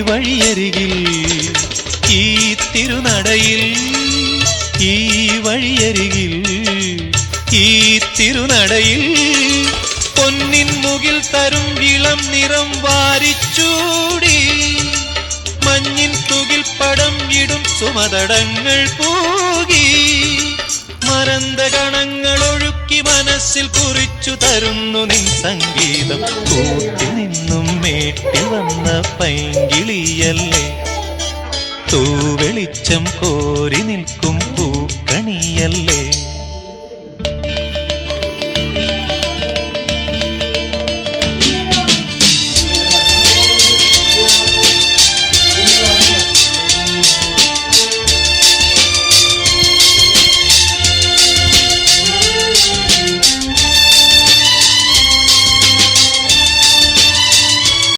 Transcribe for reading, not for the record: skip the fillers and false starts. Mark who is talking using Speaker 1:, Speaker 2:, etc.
Speaker 1: വഴിയരികിൽ ഈ തിരുനടയിൽ ഈ വഴിയരികിൽ ഈ തിരുനടയിൽ പൊന്നിൻ മുകിൽ തരും ഇളം നിറം വാരിച്ചൂടി മഞ്ഞിൻ തുകിൽ പടം ഇടും സുമതടങ്ങൾ പൂകി മരന്ത ഗണങ്ങൾ ഒഴുക്കി മനസ്സിൽ കുറിച്ചു തരുന്നു നിൻ സംഗീതം കൂട്ടിൽ നിന്നും മേട്ടിൽ വന്ന പൈങ്കിളിയല്ലേ തൂവെളിച്ചം കോരി നിൽക്കും പൂക്കണിയല്ലേ